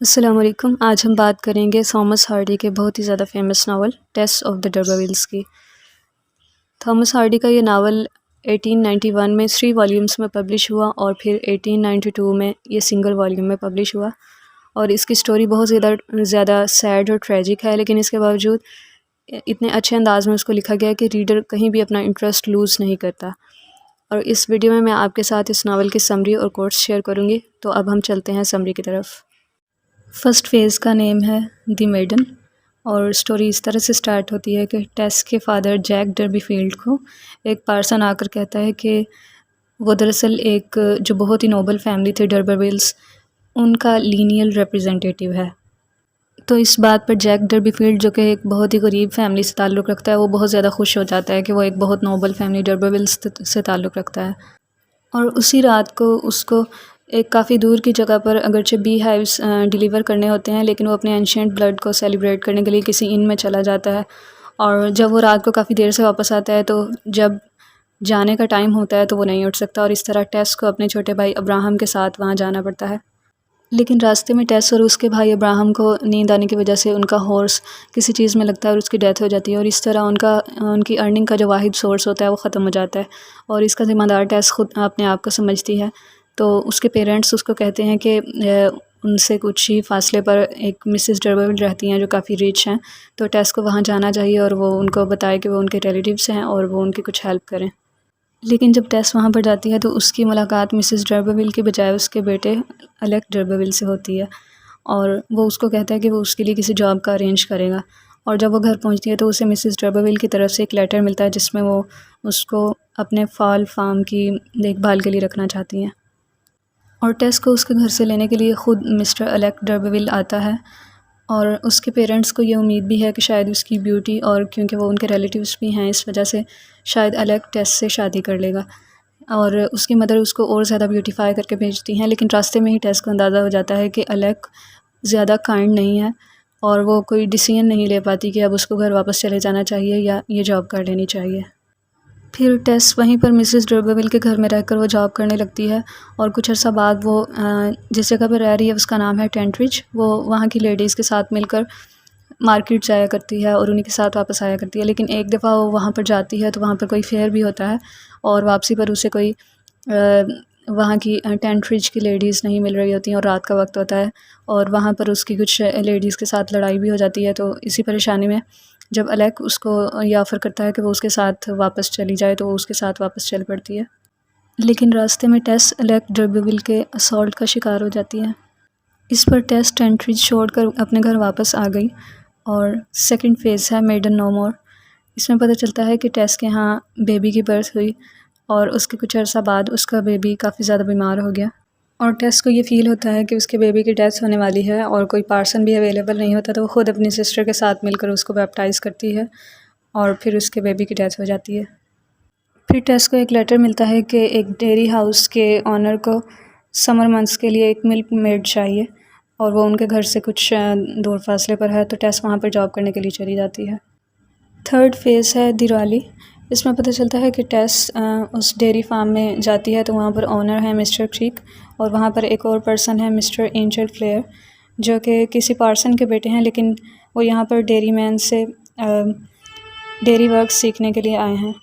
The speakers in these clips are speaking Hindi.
अस्सलाम वालेकुम। आज हम बात करेंगे थॉमस हार्डी के बहुत ही ज़्यादा famous novel Tess of the d'Urbervilles की। थॉमस हार्डी का ये नावल 1891 में 3 वॉल्यूम्स में पब्लिश हुआ और फिर 1892 में ये सिंगल वॉल्यूम में पब्लिश हुआ। और इसकी स्टोरी बहुत ज़्यादा सैड और ट्रेजिक है, लेकिन इसके बावजूद इतने अच्छे अंदाज में उसको लिखा गया है कि रीडर कहीं भी अपना इंटरेस्ट लूज़ नहीं करता। और इस वीडियो में मैं आपके साथ इस नावल की समरी और कोट्स शेयर करूँगी। तो अब हम चलते हैं समरी की तरफ। फर्स्ट फेज़ का नेम है द मेडन और स्टोरी इस तरह से स्टार्ट होती है कि टेस के फादर जैक डर्बीफील्ड को एक पार्सन आकर कहता है कि वो दरअसल एक जो बहुत ही नोबल फैमिली थी डर्बरविल्स, उनका लीनियल रिप्रेजेंटेटिव है। तो इस बात पर जैक डर्बीफील्ड, जो कि एक बहुत ही गरीब फैमिली से ताल्लुक़ रखता है, वो बहुत ज़्यादा खुश हो जाता है कि वो एक बहुत नोबल फैमिली डर्बरविल्स से ताल्लुक़ रखता है। और उसी रात को उसको एक काफ़ी दूर की जगह पर अगरचे बी हाइव्स डिलीवर करने होते हैं, लेकिन वो अपने एंशिएंट ब्लड को सेलिब्रेट करने के लिए किसी इन में चला जाता है। और जब वो रात को काफ़ी देर से वापस आता है, तो जब जाने का टाइम होता है तो वो नहीं उठ सकता, और इस तरह टेस को अपने छोटे भाई अब्राहम के साथ वहाँ जाना पड़ता है। लेकिन रास्ते में टेस और उसके भाई अब्राहम को नींद आने की वजह से उनका हॉर्स किसी चीज़ में लगता है और उसकी डेथ हो जाती है, और इस तरह उनकी अर्निंग का जो वाहिद सोर्स होता है वो ख़त्म हो जाता है। और इसका ज़िम्मेदार टेस खुद अपने आप को समझती है। तो उसके पेरेंट्स उसको कहते हैं कि उनसे कुछ ही फासले पर एक मिसेस डर्बरविल रहती हैं जो काफ़ी रिच हैं, तो टेस को वहाँ जाना चाहिए और वो उनको बताए कि वो उनके रिलेटिव्स हैं और वो उनकी कुछ हेल्प करें। लेकिन जब टेस वहाँ पर जाती है तो उसकी मुलाकात मिसेस डर्बरविल की बजाय उसके बेटे अलेक डर्बरविल से होती है, और वो उसको कहता है कि वो उसके लिए किसी जॉब का अरेंज करेगा। और जब वो घर पहुँचती है तो उसे मिसेस डर्बरविल की तरफ से एक लेटर मिलता है जिसमें वो उसको अपने फॉल फार्म की देखभाल के लिए रखना चाहती हैं। और टेस को उसके घर से लेने के लिए ख़ुद मिस्टर अलेक डर्बरविल आता है, और उसके पेरेंट्स को ये उम्मीद भी है कि शायद उसकी ब्यूटी और क्योंकि वो उनके रिलेटिव्स भी हैं, इस वजह से शायद अलेक टेस से शादी कर लेगा। और उसकी मदर उसको और ज़्यादा ब्यूटीफाई करके भेजती हैं, लेकिन रास्ते में ही टेस को अंदाज़ा हो जाता है कि अलेक ज़्यादा काइंड नहीं है, और वो कोई डिसीजन नहीं ले पाती कि अब उसको घर वापस चले जाना चाहिए या ये जॉब कर लेनी चाहिए। फिर टेस वहीं पर मिसेस डर्बरविल के घर में रहकर वो जॉब करने लगती है, और कुछ अर्सा बाद वो जिस जगह पर रह रही है उसका नाम है टेंटरिज। वो वहाँ की लेडीज़ के साथ मिलकर मार्केट जाया करती है और उन्हीं के साथ वापस आया करती है। लेकिन एक दफ़ा वो वहाँ पर जाती है तो वहाँ पर कोई फेयर भी होता है, और वापसी पर उसे कोई वहाँ की टेंटरिज की लेडीज़ नहीं मिल रही होती हैं, और रात का वक्त होता है, और वहाँ पर उसकी कुछ लेडीज़ के साथ लड़ाई भी हो जाती है। तो इसी परेशानी में जब अलेक उसको ये ऑफ़र करता है कि वो उसके साथ वापस चली जाए, तो वो उसके साथ वापस चल पड़ती है। लेकिन रास्ते में टेस अलेक डर्बरविल के असॉल्ट का शिकार हो जाती है। इस पर टेस टेंटरिज छोड़कर अपने घर वापस आ गई। और सेकंड फ़ेज़ है मेडन नो मोर। इसमें पता चलता है कि टेस के यहाँ बेबी की बर्थ हुई, और उसके कुछ अर्सा बाद उसका बेबी काफ़ी ज़्यादा बीमार हो गया, और टेस को ये फ़ील होता है कि उसके बेबी की डेथ होने वाली है और कोई पार्सन भी अवेलेबल नहीं होता, तो वो ख़ुद अपनी सिस्टर के साथ मिलकर उसको बैप्टाइज़ करती है, और फिर उसके बेबी की डेथ हो जाती है। फिर टेस को एक लेटर मिलता है कि एक डेयरी हाउस के ऑनर को समर मंथ्स के लिए एक मिल्क मेड चाहिए, और वो उनके घर से कुछ दूर फासले पर है, तो टेस वहाँ पर जॉब करने के लिए चली जाती है। थर्ड फेज़ है दिवाली। इसमें पता चलता है कि टेस उस डेयरी फार्म में जाती है, तो वहाँ पर ऑनर है मिस्टर क्रीक, और वहाँ पर एक और पर्सन है मिस्टर एंजल क्लेयर, जो कि किसी पार्सन के बेटे हैं, लेकिन वो यहाँ पर डेयरी मैन से डेयरी वर्क सीखने के लिए आए हैं।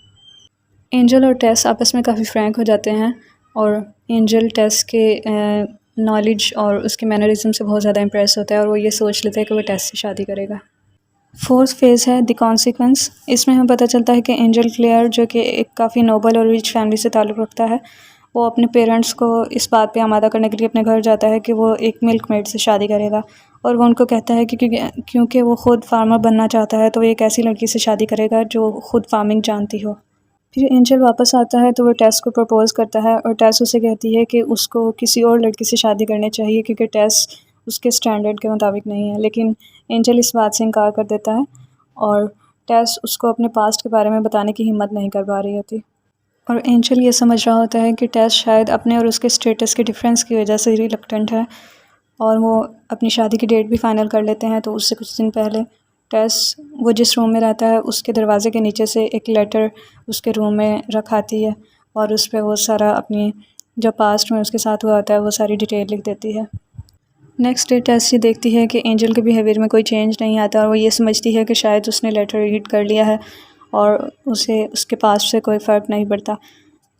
एंजल और टेस आपस में काफ़ी फ्रैंक हो जाते हैं, और एंजल टेस के नॉलेज और उसके मैनरिज्म से बहुत ज़्यादा इम्प्रेस होता है, और वो ये सोच लेता है कि वो टेस से शादी करेगा। फोर्थ फेज़ है द कॉन्सिक्वेंस। इसमें हमें पता चलता है कि एंजल क्लेयर, जो कि एक काफ़ी नोबल और रिच फैमिली से ताल्लुक़ रखता है, वो अपने पेरेंट्स को इस बात पे आमादा करने के लिए अपने घर जाता है कि वो एक मिल्क मेड से शादी करेगा, और वो उनको कहता है कि क्योंकि वो ख़ुद फार्मर बनना चाहता है, तो वो एक ऐसी लड़की से शादी करेगा जो ख़ुद फार्मिंग जानती हो। फिर एंजल वापस आता है तो वो टेस को प्रपोज़ करता है, और टेस उसे कहती है कि उसको किसी और लड़की से शादी करनी चाहिए क्योंकि टेस उसके स्टैंडर्ड के मुताबिक नहीं है। लेकिन एंजल इस बात से इनकार कर देता है, और टेस उसको अपने पास्ट के बारे में बताने की हिम्मत नहीं कर पा रही होती, और एंजल ये समझ रहा होता है कि टेस शायद अपने और उसके स्टेटस के डिफरेंस की वजह से रिलक्टेंट है, और वो अपनी शादी की डेट भी फाइनल कर लेते हैं। तो उससे कुछ दिन पहले टेस वो जिस रूम में रहता है उसके दरवाज़े के नीचे से एक लेटर उसके रूम में रखाती है, और उस पर वो सारा अपनी जो पास्ट में उसके साथ हुआ होता है वो सारी डिटेल लिख देती है। नेक्स्ट डे टेस ये देखती है कि एंजल के बिहेवियर में कोई चेंज नहीं आता और वो ये समझती है कि शायद उसने लेटर रीड कर लिया है और उसे उसके पास से कोई फ़र्क नहीं पड़ता।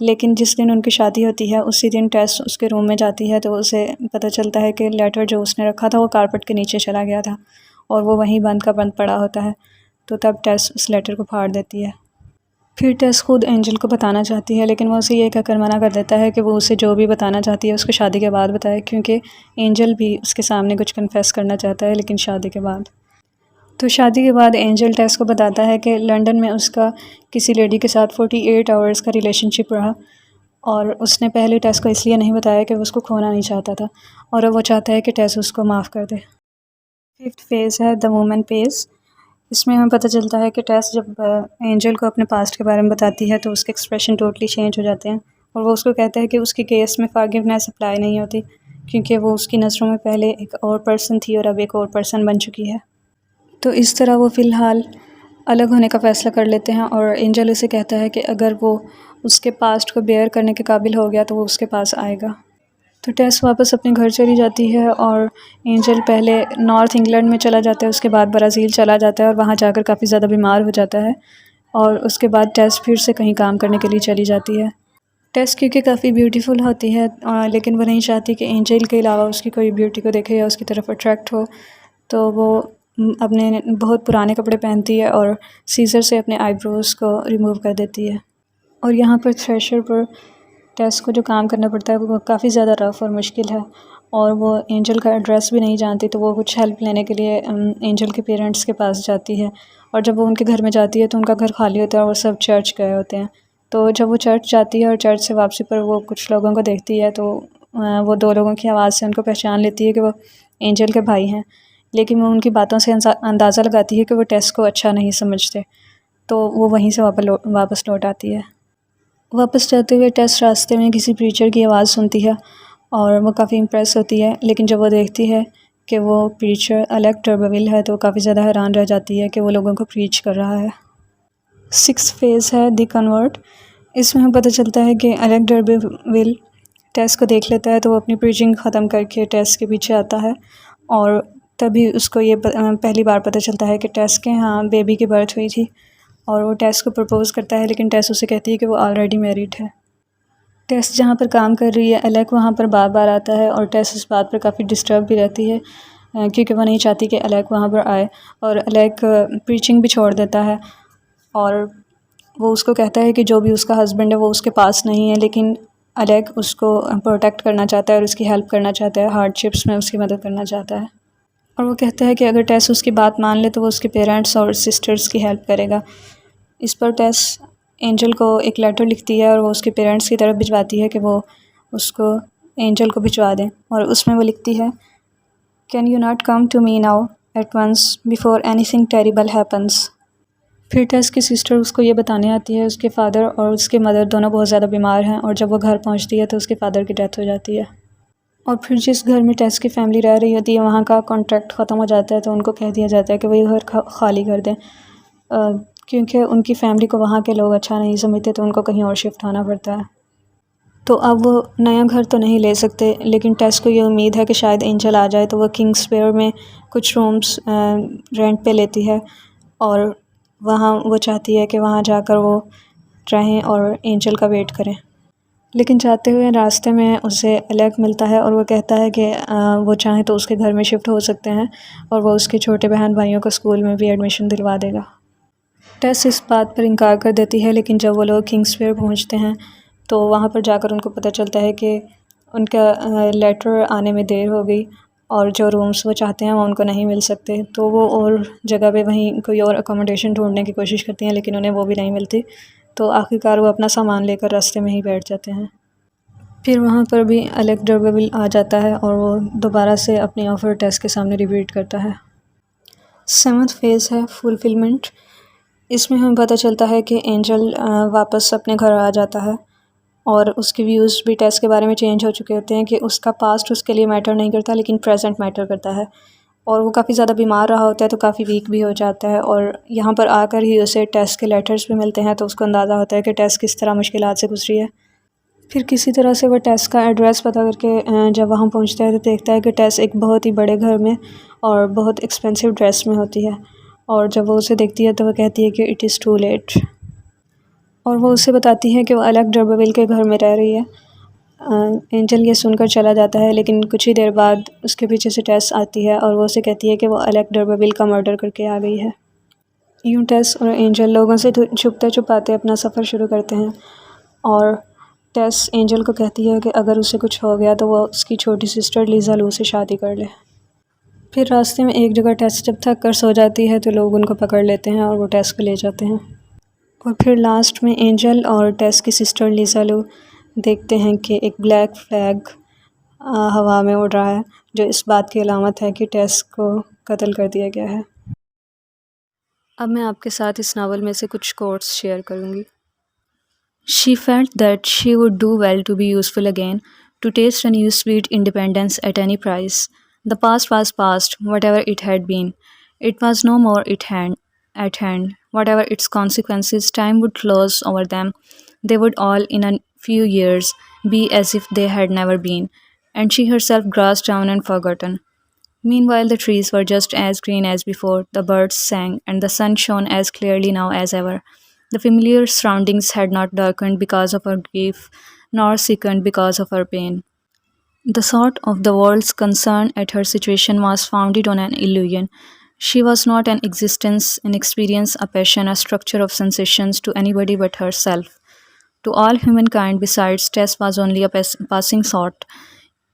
लेकिन जिस दिन उनकी शादी होती है उसी दिन टेस उसके रूम में जाती है तो उसे पता चलता है कि लेटर जो उसने रखा था वो कारपेट के नीचे चला गया था और वो वहीं बंद का बंद पड़ा होता है। तो तब टेस उस लेटर को फाड़ देती है। फिर टेस खुद एंजल को बताना चाहती है लेकिन वो उसे ये कहकर मना कर देता है कि वो उसे जो भी बताना चाहती है उसको शादी के बाद बताए, क्योंकि एंजल भी उसके सामने कुछ कन्फेस करना चाहता है लेकिन शादी के बाद। तो शादी के बाद एंजल टेस को बताता है कि लंदन में उसका किसी लेडी के साथ 48 आवर्स का रिलेशनशिप रहा और उसने पहले टेस को इसलिए नहीं बताया कि वो उसको खोना नहीं चाहता था और अब वो चाहता है कि टेस उसको माफ़ कर दे। फिफ्थ फेज़ है द वुमन फेज़। इसमें हमें पता चलता है कि टेस जब एंजल को अपने पास्ट के बारे में बताती है तो उसके एक्सप्रेशन टोटली चेंज हो जाते हैं और वो उसको कहता है कि उसके केस में फॉरगिवनेस अप्लाई नहीं होती क्योंकि वो उसकी नज़रों में पहले एक और पर्सन थी और अब एक और पर्सन बन चुकी है। तो इस तरह वो फ़िलहाल अलग होने का फ़ैसला कर लेते हैं और एंजल उसे कहता है कि अगर वो उसके पास्ट को बेयर करने के काबिल हो गया तो वो उसके पास आएगा। तो टेस वापस अपने घर चली जाती है और एंजल पहले नॉर्थ इंग्लैंड में चला जाता है, उसके बाद ब्राज़ील चला जाता है और वहाँ जाकर काफ़ी ज़्यादा बीमार हो जाता है और उसके बाद टेस फिर से कहीं काम करने के लिए चली जाती है। टेस क्योंकि काफ़ी ब्यूटीफुल होती है लेकिन वो नहीं चाहती कि एंजल के अलावा उसकी कोई ब्यूटी को देखे या उसकी तरफ अट्रैक्ट हो, तो वो अपने बहुत पुराने कपड़े पहनती है और सीज़र से अपने आईब्रोज़ को रिमूव कर देती है। और यहाँ पर थ्रेशर पर टेस को जो काम करना पड़ता है वो काफ़ी ज़्यादा रफ़ और मुश्किल है और वो एंजल का एड्रेस भी नहीं जानती, तो वो कुछ हेल्प लेने के लिए एंजल के पेरेंट्स के पास जाती है और जब वो उनके घर में जाती है तो उनका घर खाली होता है और वो सब चर्च गए होते हैं। तो जब वो चर्च जाती है और चर्च से वापसी पर वो कुछ लोगों को देखती है तो वो दो लोगों की आवाज़ से उनको पहचान लेती है कि वो एंजल के भाई हैं, लेकिन वो उनकी बातों से अंदाज़ा लगाती है कि वो टेस को अच्छा नहीं समझते, तो वो वहीं से वापस लौट आती है। वापस जाते हुए टेस रास्ते में किसी प्रीचर की आवाज़ सुनती है और वो काफ़ी इम्प्रेस होती है, लेकिन जब वो देखती है कि वो प्रीचर एलेक टर्बरविल है तो वो काफ़ी ज़्यादा हैरान रह जाती है कि वो लोगों को प्रीच कर रहा है। सिक्स्थ फेज़ है द कन्वर्ट। इसमें हमें पता चलता है कि एलेक टर्बरविल टेस को देख लेता है तो वो अपनी प्रीचिंग ख़त्म करके टेस के पीछे आता है और तभी उसको ये पहली बार पता चलता है कि टेस के यहाँ बेबी की बर्थ हुई थी और वो टेस को प्रपोज़ करता है, लेकिन टेस उसे कहती है कि वो ऑलरेडी मैरिड है। टेस जहाँ पर काम कर रही है एलेक वहाँ पर बार बार आता है और टेस इस बात पर काफ़ी डिस्टर्ब भी रहती है क्योंकि वो नहीं चाहती कि एलेक वहाँ पर आए और एलेक प्रीचिंग भी छोड़ देता है और वो उसको कहता है कि जो भी उसका हस्बैंड है वो उसके पास नहीं है, लेकिन एलेक उसको प्रोटेक्ट करना चाहता है और उसकी हेल्प करना चाहता है, हार्डशिप्स में उसकी मदद करना चाहता है और वो कहता है कि अगर टेस उसकी बात मान ले तो वो उसके पेरेंट्स और सिस्टर्स की हेल्प करेगा। इस पर टेस एंजल को एक लेटर लिखती है और वो उसके पेरेंट्स की तरफ भिजवाती है कि वो उसको एंजल को भिजवा दें और उसमें वो लिखती है, can you not come to me now at once before anything terrible happens. फिर टेस की सिस्टर उसको ये बताने आती है उसके फ़ादर और उसके मदर दोनों बहुत ज़्यादा बीमार हैं और जब वो घर पहुंचती है तो उसके फ़ादर की डेथ हो जाती है। और फिर जिस घर में टेस की फैमिली रह रही होती है वहाँ का कॉन्ट्रैक्ट ख़त्म हो जाता है तो उनको कह दिया जाता है कि वो ये घर खाली कर दें क्योंकि उनकी फ़ैमिली को वहाँ के लोग अच्छा नहीं समझते तो उनको कहीं और शिफ्ट होना पड़ता है। तो अब वो नया घर तो नहीं ले सकते, लेकिन टेस को ये उम्मीद है कि शायद एंजल आ जाए, तो वो किंग्सवेयर में कुछ रूम्स रेंट पे लेती है और वहाँ वो चाहती है कि वहाँ जाकर वो रहें और एंजल का वेट करें। लेकिन जाते हुए रास्ते में उसे एलेक मिलता है और वो कहता है कि वो चाहे तो उसके घर में शिफ्ट हो सकते हैं और वो उसके छोटे बहन भाइयों को स्कूल में भी एडमिशन दिलवा देगा। टेस इस बात पर इनकार कर देती है, लेकिन जब वो लोग किंग्सवेयर पहुंचते हैं तो वहाँ पर जाकर उनको पता चलता है कि उनका लेटर आने में देर हो गई और जो रूम्स वो चाहते हैं वो उनको नहीं मिल सकते, तो वो और जगह पे वहीं कोई और अकोमोडेशन ढूंढने की कोशिश करती हैं लेकिन उन्हें वो भी नहीं मिलती, तो आखिरकार वो अपना सामान लेकर रास्ते में ही बैठ जाते हैं। फिर वहाँ पर भी एलेक टर्बरविल आ जाता है और वो दोबारा से अपनी ऑफ़र टेस के सामने रिपीट करता है। सेवंथ फेज़ है फुलफिलमेंट। इसमें हमें पता चलता है कि एंजल वापस अपने घर आ जाता है और उसके व्यूज़ भी टेस के बारे में चेंज हो चुके होते हैं कि उसका पास्ट उसके लिए मैटर नहीं करता लेकिन प्रेजेंट मैटर करता है और वो काफ़ी ज़्यादा बीमार रहा होता है तो काफ़ी वीक भी हो जाता है और यहाँ पर आकर ही उसे टेस के लेटर्स भी मिलते हैं तो उसको अंदाज़ा होता है कि टेस किस तरह मुश्किलात से गुजरी है। फिर किसी तरह से वह टेस का एड्रेस पता करके जब वहाँ पहुँचता है तो देखता है कि टेस एक बहुत ही बड़े घर में और बहुत एक्सपेंसिव ड्रेस में होती है। और जब वो उसे देखती है तो वह कहती है कि इट इज़ टू लेट, और वो उसे बताती है कि वो अलग डर्बेविल के घर में रह रही है। एंजल ये सुनकर चला जाता है, लेकिन कुछ ही देर बाद उसके पीछे से टेस आती है और वो उसे कहती है कि वो अलग डर्बेविल का मर्डर करके आ गई है। यूँ टेस और एंजल लोगों से छुपते छुपाते अपना सफ़र शुरू करते हैं, और टेस एंजल को कहती है कि अगर उसे कुछ हो गया तो वो उसकी छोटी सिस्टर लीज़ा लू से शादी कर ले। फिर रास्ते में एक जगह टेस जब थक कर सो जाती है तो लोग उनको पकड़ लेते हैं और वो टेस को ले जाते हैं। और फिर लास्ट में एंजल और टेस की सिस्टर लीज़ा लू देखते हैं कि एक ब्लैक फ्लैग हवा में उड़ रहा है, जो इस बात की अलामत है कि टेस को कत्ल कर दिया गया है। अब मैं आपके साथ इस नावल में से कुछ कोट्स शेयर करूँगी। She felt that she would do well to be useful again, to taste a new sweet independence at any price. The past was past, whatever it had been. It was no more at hand. Whatever its consequences, time would close over them. They would all, in a few years, be as if they had never been, and she herself grasped down and forgotten. Meanwhile, the trees were just as green as before, the birds sang, and the sun shone as clearly now as ever. The familiar surroundings had not darkened because of her grief, nor sickened because of her pain. The thought of the world's concern at her situation was founded on an illusion. She was not an existence, an experience, a passion, a structure of sensations to anybody but herself. To all humankind besides, Tess was only a passing thought.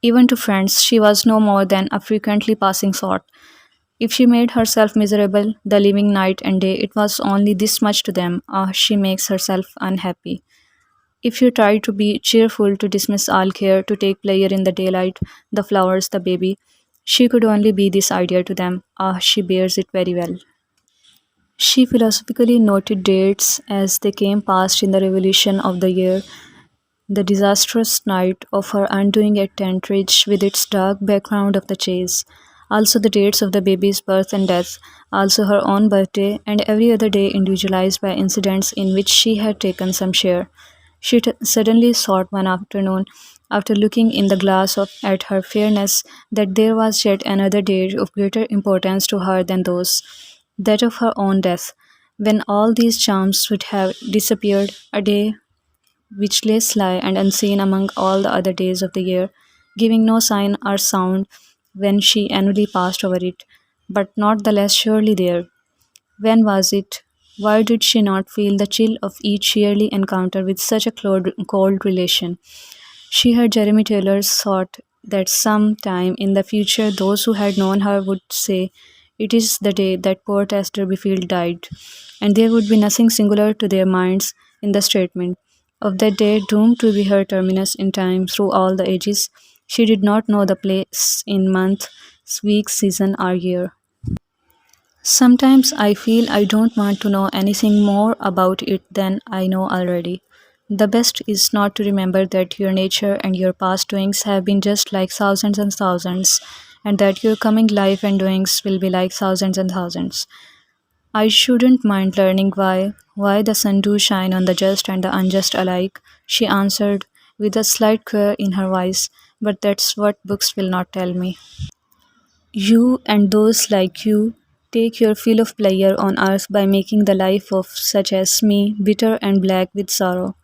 Even to friends, she was no more than a frequently passing thought. If she made herself miserable, the living night and day, it was only this much to them. Ah, she makes herself unhappy. If she tried to be cheerful, to dismiss all care, to take pleasure in the daylight, the flowers, the baby, she could only be this idea to them. Ah, she bears it very well. She philosophically noted dates as they came past in the revolution of the year, the disastrous night of her undoing at Tentridge with its dark background of the chase, also the dates of the baby's birth and death, also her own birthday, and every other day individualized by incidents in which she had taken some share. She suddenly thought one afternoon, after looking in the glass at her fairness, that there was yet another day of greater importance to her than those, that of her own death, when all these charms would have disappeared, a day which lay sly and unseen among all the other days of the year, giving no sign or sound when she annually passed over it, but not the less surely there. When was it? Why did she not feel the chill of each yearly encounter with such a cold relation? She heard Jeremy Taylor's thought that some time in the future those who had known her would say, "It is the day that poor Tess Durbeyfield died," and there would be nothing singular to their minds in the statement of that day doomed to be her terminus in time through all the ages. She did not know the place in month, week, season, or year. Sometimes I feel I don't want to know anything more about it than I know already. The best is not to remember that your nature and your past doings have been just like thousands and thousands, and that your coming life and doings will be like thousands and thousands. I shouldn't mind learning why the sun do shine on the just and the unjust alike, she answered, with a slight quaver in her voice, but that's what books will not tell me. You and those like you take your fill of pleasure on earth by making the life of such as me bitter and black with sorrow.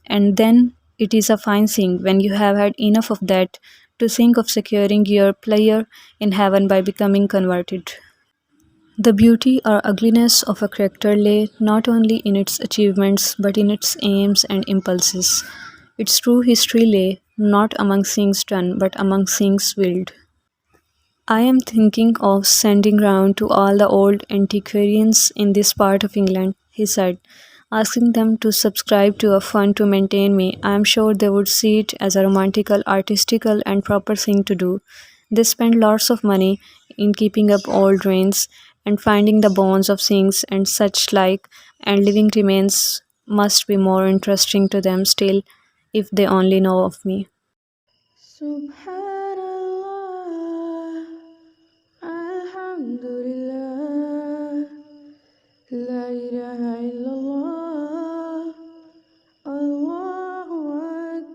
And then it is a fine thing when you have had enough of that to think of securing your pleasure in heaven by becoming converted. The beauty or ugliness of a character lay not only in its achievements but in its aims and impulses. Its true history lay not among things done but among things willed. I am thinking of sending round to all the old antiquarians in this part of England, he said, asking them to subscribe to a fund to maintain me. I am sure they would see it as a romantical, artistical, and proper thing to do. They spend lots of money in keeping up old ruins and finding the bones of things and such like, and living remains must be more interesting to them still if they only know of me. Subhanallah, Alhamdulillah, La ilaha illallah, Allahu Akbar.